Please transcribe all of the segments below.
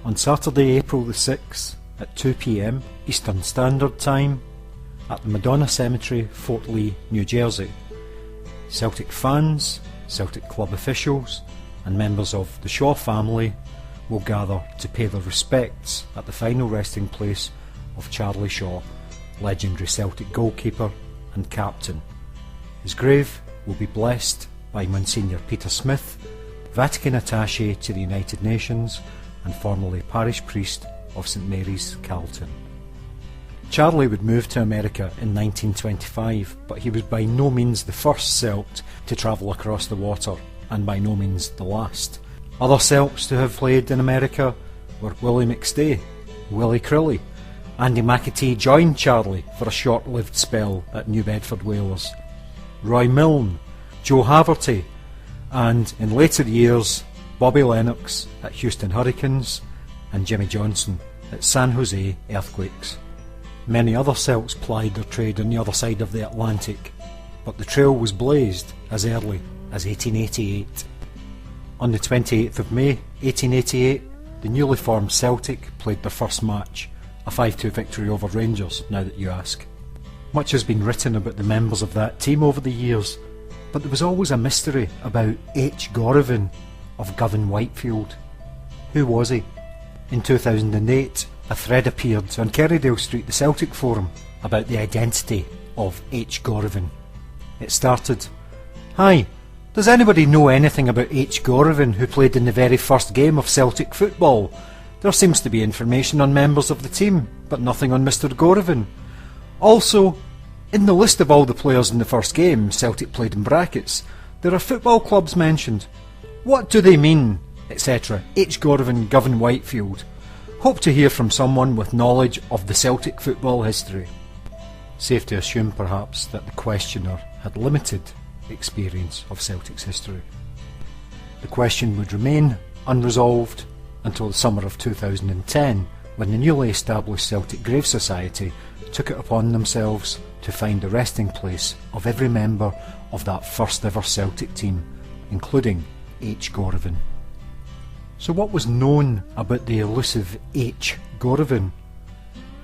on Saturday, April the 6th at 2 p.m. Eastern Standard Time at the Madonna Cemetery, Fort Lee, New Jersey. Celtic fans, Celtic club officials and members of the Shaw family will gather to pay their respects at the final resting place of Charlie Shaw, legendary Celtic goalkeeper and captain. His grave will be blessed by Monsignor Peter Smith, Vatican Attaché to the United Nations and formerly parish priest of St Mary's, Carlton. Charlie would move to America in 1925, but he was by no means the first Celt to travel across the water, and by no means the last. Other Celts to have played in America were Willie McStay, Willie Crilly. Andy McAtee joined Charlie for a short-lived spell at New Bedford Whalers. Roy Milne, Joe Haverty, and in later years Bobby Lennox at Houston Hurricanes and Jimmy Johnson at San Jose Earthquakes. Many other Celts plied their trade on the other side of the Atlantic, but the trail was blazed as early as 1888. On the 28th of May 1888, the newly formed Celtic played their first match, a 5-2 victory over Rangers, now that you ask. Much has been written about the members of that team over the years, but there was always a mystery about H. Gorovin of Govan Whitefield. Who was he? In 2008, a thread appeared on Kerrydale Street, the Celtic Forum, about the identity of H. Gorovin. It started, "Hi, does anybody know anything about H. Gorovin, who played in the very first game of Celtic football? There seems to be information on members of the team, but nothing on Mr. Gorovin. Also, in the list of all the players in the first game Celtic played in brackets, there are football clubs mentioned. What do they mean, etc. H. Gorovin, Govan Whitefield. Hope to hear from someone with knowledge of the Celtic football history." Safe to assume, perhaps, that the questioner had limited experience of Celtic's history. The question would remain unresolved until the summer of 2010, when the newly established Celtic Grave Society took it upon themselves to find the resting place of every member of that first ever Celtic team, including H. Gorovin. So what was known about the elusive H. Gorovin?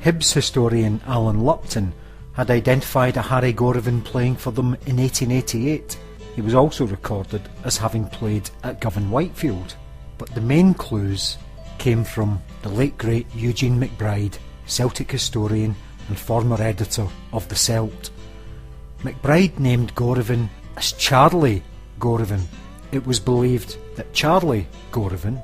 Hibs historian Alan Lupton had identified a Harry Gorovin playing for them in 1888. He was also recorded as having played at Govan Whitefield. But the main clues came from the late great Eugene McBride, Celtic historian and former editor of The Celt. McBride named Gorovin as Charlie Gorovin. It was believed that Charlie Gorovin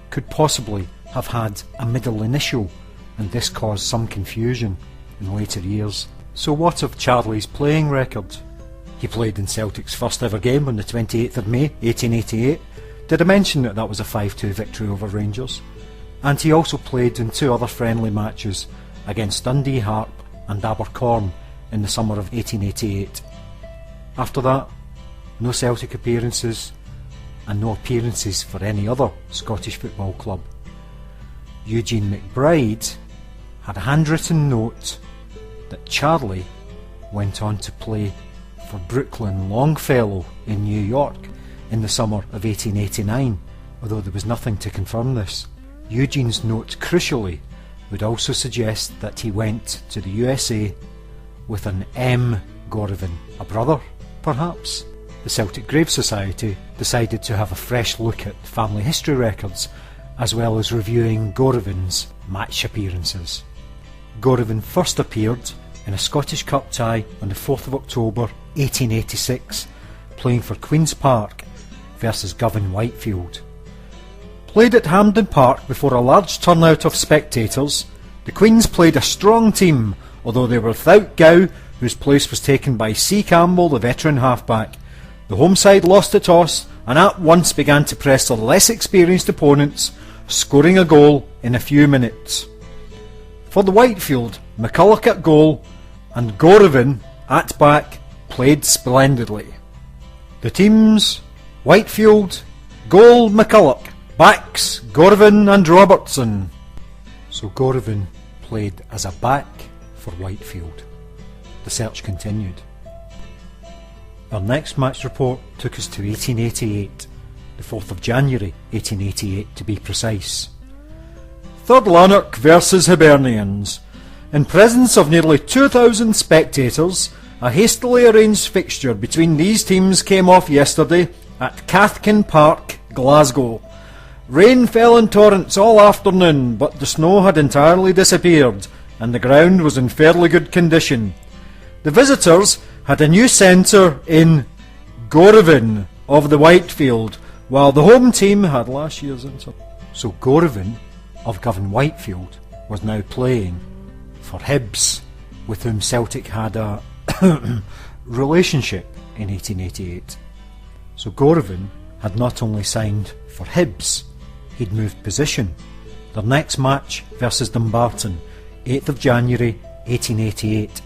could possibly have had a middle initial, and this caused some confusion in later years. So what of Charlie's playing record? He played in Celtic's first ever game on the 28th of May 1888. Did I mention that that was a 5-2 victory over Rangers? And he also played in 2 other friendly matches against Dundee Harp and Abercorn in the summer of 1888. After that, no Celtic appearances and no appearances for any other Scottish football club. Eugene McBride had a handwritten note that Charlie went on to play for Brooklyn Longfellow in New York in the summer of 1889, although there was nothing to confirm this. Eugene's note, crucially, would also suggest that he went to the USA with an M. Gorovin, a brother, perhaps. The Celtic Grave Society decided to have a fresh look at family history records, as well as reviewing Gorovin's match appearances. Gorovin first appeared in a Scottish Cup tie on the 4th of October 1886, playing for Queen's Park versus Govan Whitefield. Played at Hampden Park before a large turnout of spectators, the Queens played a strong team, although they were without Gow, whose place was taken by C. Campbell, the veteran halfback. The home side lost the toss and at once began to press their less experienced opponents, scoring a goal in a few minutes. For the Whitefield, McCulloch at goal and Gorovin at back played splendidly. The teams: Whitefield, goal McCulloch, backs Gorovin and Robertson. So Gorovin played as a back for Whitefield. The search continued. Our next match report took us to 1888, the 4th of January 1888 to be precise. Third Lanark versus Hibernians. In presence of nearly 2,000 spectators, a hastily arranged fixture between these teams came off yesterday at Cathkin Park, Glasgow. Rain fell in torrents all afternoon, but the snow had entirely disappeared and the ground was in fairly good condition. The visitors had a new centre in Gorovin of the Whitefield, while the home team had last year's centre. So Gorovin of Govan Whitefield was now playing for Hibs, with whom Celtic had a relationship in 1888. So Gorovin had not only signed for Hibs, he'd moved position. Their next match versus Dumbarton, 8th of January 1888.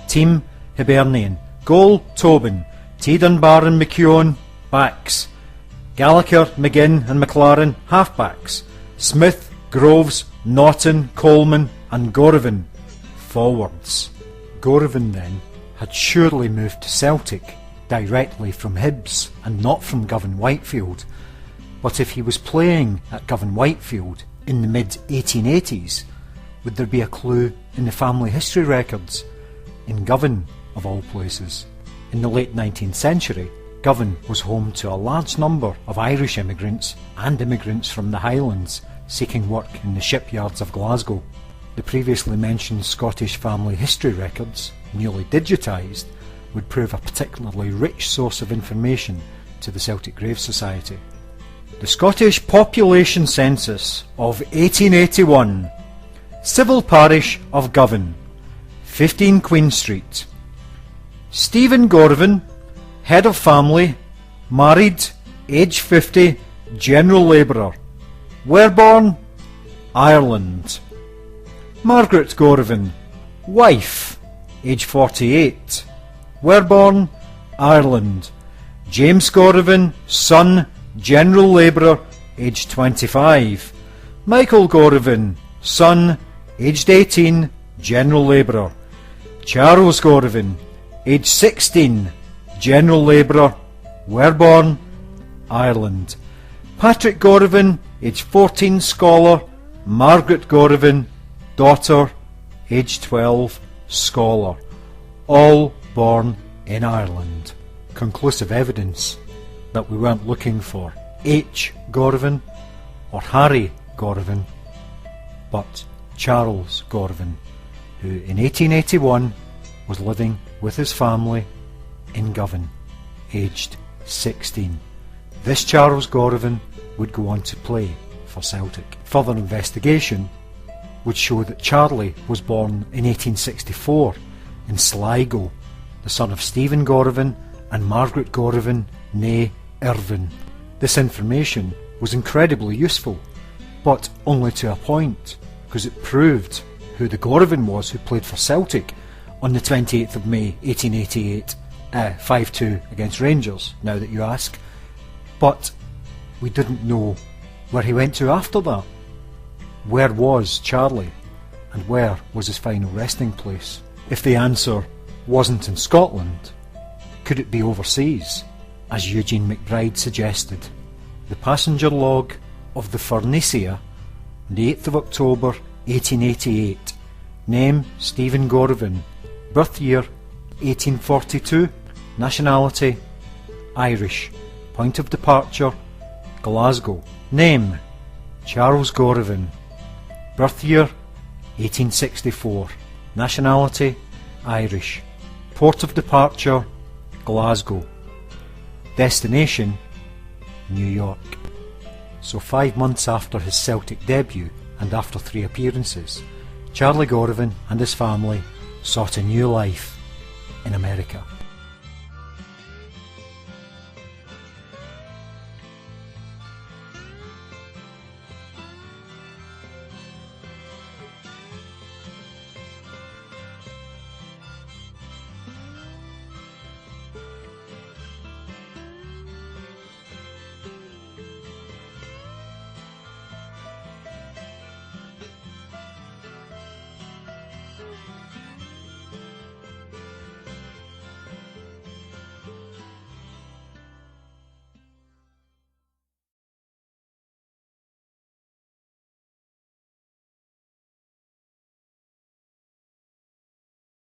Team Hibernian. Goal Tobin. T. Dunbar and McKeown, backs. Gallagher, McGinn and McLaren, half-backs. Smith, Groves, Naughton, Coleman and Gorovin, forwards. Gorovin then had surely moved to Celtic directly from Hibs and not from Govan Whitefield. But if he was playing at Govan Whitefield in the mid-1880s, would there be a clue in the family history records? In Govan, of all places. In the late 19th century, Govan was home to a large number of Irish immigrants and immigrants from the Highlands seeking work in the shipyards of Glasgow. The previously mentioned Scottish family history records, newly digitised, would prove a particularly rich source of information to the Celtic Grave Society. The Scottish Population Census of 1881. Civil Parish of Govan, 15 Queen Street. Stephen Gorovin, head of family, married, age 50, general labourer. Where born? Ireland. Margaret Gorovin, wife, age 48. Where born? Ireland. James Gorovin, son, general labourer, aged 25. Michael Gorovin, son, aged 18, general labourer. Charles Gorovin, aged 16, general labourer. Where born? Ireland. Patrick Gorovin, aged 14, scholar. Margaret Gorovin, daughter, aged 12, scholar. All born in Ireland. Conclusive evidence that we weren't looking for H. Gorovin or Harry Gorovin, but Charles Gorovin, who in 1881 was living with his family in Govan, aged 16. This Charles Gorovin would go on to play for Celtic. Further investigation would show that Charlie was born in 1864 in Sligo, the son of Stephen Gorovin and Margaret Gorovin, née Irvin. This information was incredibly useful, but only to a point, because it proved who the Gorovin was who played for Celtic on the 28th of May 1888, 5-2 against Rangers, now that you ask. But we didn't know where he went to after that. Where was Charlie, and where was his final resting place? If the answer wasn't in Scotland, could it be overseas, as Eugene McBride suggested? The passenger log of the Phoenicia, the 8th of October 1888. Name Stephen Gorovin. Birth year 1842. Nationality Irish. Point of departure Glasgow. Name Charles Gorovin. Birth year 1864. Nationality Irish. Port of departure Glasgow. Destination New York. So 5 months after his Celtic debut and after 3 appearances, Charlie Gorovin and his family sought a new life in America.